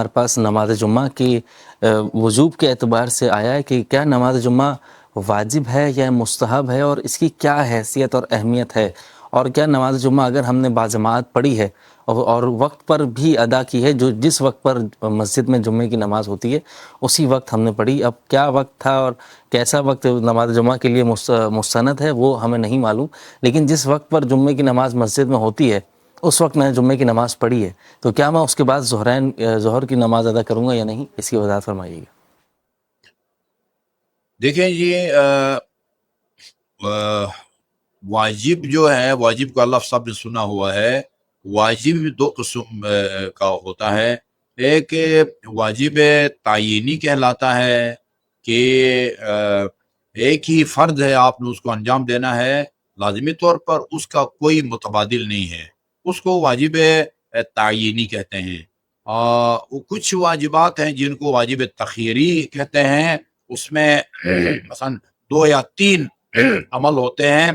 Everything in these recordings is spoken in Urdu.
ہمارے پاس نماز جمعہ کی وجوب کے اعتبار سے آیا ہے کہ کیا نماز جمعہ واجب ہے یا مستحب ہے، اور اس کی کیا حیثیت اور اہمیت ہے، اور کیا نماز جمعہ اگر ہم نے باجماعت پڑھی ہے اور وقت پر بھی ادا کی ہے، جو جس وقت پر مسجد میں جمعے کی نماز ہوتی ہے اسی وقت ہم نے پڑھی، اب کیا وقت تھا اور کیسا وقت نماز جمعہ کے لیے مستند ہے وہ ہمیں نہیں معلوم، لیکن جس وقت پر جمعے کی نماز مسجد میں ہوتی ہے اس وقت میں نے جمعے کی نماز پڑھی ہے، تو کیا میں اس کے بعد ظہر کی نماز ادا کروں گا یا نہیں؟ اس کی وضاحت فرمائیے گا۔ دیکھیں یہ واجب جو ہے، واجب کا لفظ سب نے سنا ہوا ہے۔ واجب دو قسم کا ہوتا ہے۔ ایک واجب تعینی کہلاتا ہے کہ ایک ہی فرض ہے، آپ نے اس کو انجام دینا ہے لازمی طور پر، اس کا کوئی متبادل نہیں ہے، اس کو واجب تعینی کہتے ہیں۔ کچھ واجبات ہیں جن کو واجب تخیری کہتے ہیں، اس میں مثلا 2 یا 3 عمل ہوتے ہیں،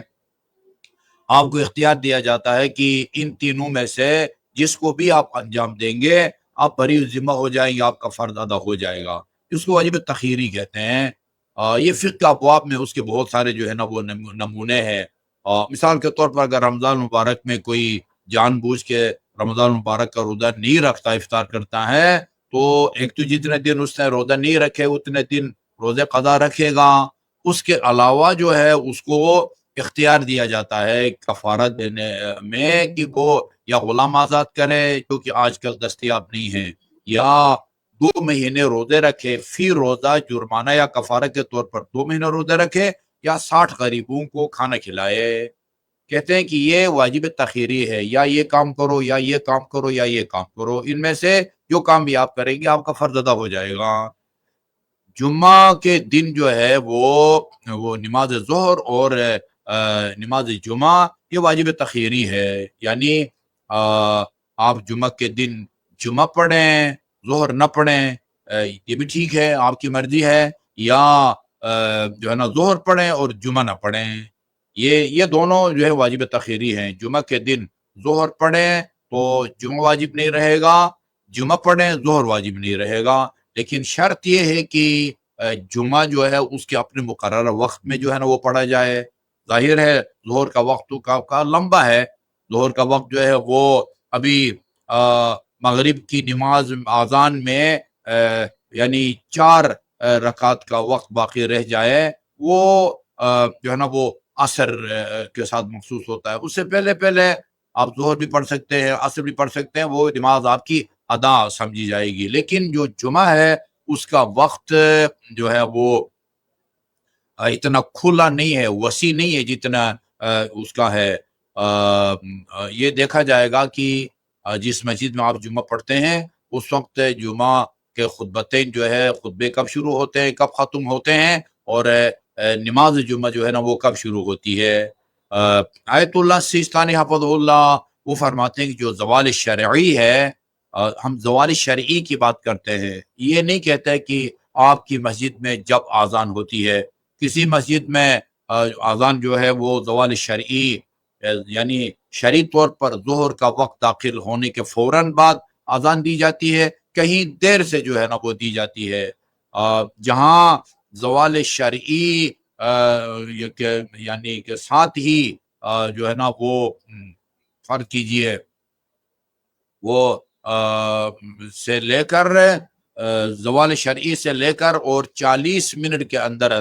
آپ کو اختیار دیا جاتا ہے کہ ان تینوں میں سے جس کو بھی آپ انجام دیں گے آپ بری ذمہ ہو جائیں گے، آپ کا فرض ادا ہو جائے گا، اس کو واجب تخیری کہتے ہیں۔ یہ فقہ کے ابواب میں اس کے بہت سارے جو ہے نا وہ نمونے ہیں۔ مثال کے طور پر اگر رمضان مبارک میں کوئی جان بوجھ کے رمضان مبارک کا روزہ نہیں رکھتا، افطار کرتا ہے، تو ایک تو جتنے دن اس نے روزہ نہیں رکھے اتنے دن روزے قضا رکھے گا، اس کے علاوہ جو ہے اس کو اختیار دیا جاتا ہے کفارہ دینے میں کہ وہ یا غلام آزاد کرے جو کہ آج کل دستیاب نہیں ہے، یا 2 مہینے روزے رکھے، فی روزہ جرمانہ یا کفارہ کے طور پر 2 مہینے روزے رکھے، یا 60 غریبوں کو کھانا کھلائے۔ کہتے ہیں کہ یہ واجب تخیری ہے، یا یہ کام کرو یا یہ کام کرو یا یہ کام کرو، ان میں سے جو کام بھی آپ کریں گے آپ کا فرض ادا ہو جائے گا۔ جمعہ کے دن جو ہے وہ نماز ظہر اور نماز جمعہ یہ واجب تخیری ہے، یعنی آپ جمعہ کے دن جمعہ پڑھیں، ظہر نہ پڑھیں، یہ بھی ٹھیک ہے، آپ کی مرضی ہے، یا جو ہے نا ظہر پڑھیں اور جمعہ نہ پڑھیں، یہ دونوں جو ہے واجب تخیری ہیں۔ جمعہ کے دن ظہر پڑھیں تو جمعہ واجب نہیں رہے گا، جمعہ پڑھیں ظہر واجب نہیں رہے گا، لیکن شرط یہ ہے کہ جمعہ جو ہے اس کے اپنے مقررہ وقت میں جو ہے نا وہ پڑھا جائے۔ ظاہر ہے ظہر کا وقت کا لمبا ہے، ظہر کا وقت جو ہے وہ ابھی مغرب کی نماز اذان میں یعنی 4 رکعت کا وقت باقی رہ جائے، وہ جو ہے نا وہ عصر کے ساتھ مخصوص ہوتا ہے۔ اس سے پہلے آپ ظہر بھی پڑھ سکتے ہیں، عصر بھی پڑھ سکتے ہیں، وہ نماز آپ کی ادا سمجھی جائے گی۔ لیکن جو جمعہ ہے اس کا وقت جو ہے وہ اتنا کھلا نہیں ہے، وسیع نہیں ہے جتنا اس کا ہے۔ یہ دیکھا جائے گا کہ جس مسجد میں آپ جمعہ پڑھتے ہیں اس وقت جمعہ کے خطبتین جو ہے خطبے کب شروع ہوتے ہیں، کب ختم ہوتے ہیں، اور نماز جمعہ جو ہے نا وہ کب شروع ہوتی ہے۔ آیت اللہ سیستانی حفظ اللہ وہ فرماتے ہیں کہ جو زوال شرعی ہے، ہم زوال شرعی کی بات کرتے ہیں، یہ نہیں کہتے کہ آپ کی مسجد میں جب اذان ہوتی ہے، کسی مسجد میں اذان جو ہے وہ زوال شرعی یعنی شرعی طور پر ظہر کا وقت داخل ہونے کے فوراً بعد اذان دی جاتی ہے، کہیں دیر سے جو ہے نا وہ دی جاتی ہے۔ جہاں زوال شرعی یعنی کہ ساتھ ہی جو ہے نا وہ فرض کیجئے وہ سے لے کر زوال شرعی سے لے کر اور 40 منٹ کے اندر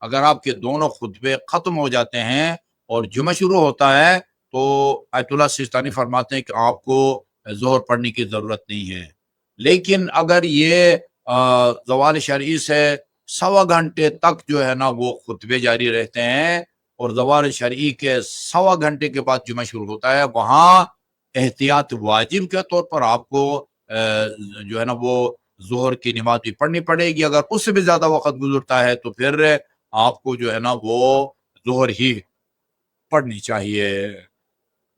اگر آپ کے دونوں خطبے ختم ہو جاتے ہیں اور جمعہ شروع ہوتا ہے تو آیت اللہ سیستانی فرماتے ہیں کہ آپ کو ظہر پڑھنے کی ضرورت نہیں ہے۔ لیکن اگر یہ زوال شرعی سے 1.25 گھنٹے تک جو ہے نا وہ خطبے جاری رہتے ہیں اور زوال شرعی کے 1.25 گھنٹے کے بعد جمعہ شروع ہوتا ہے، وہاں احتیاط واجب کے طور پر آپ کو جو ہے نا وہ ظہر کی نماز بھی پڑھنی پڑے گی۔ اگر اس سے بھی زیادہ وقت گزرتا ہے تو پھر آپ کو جو ہے نا وہ ظہر ہی پڑھنی چاہیے۔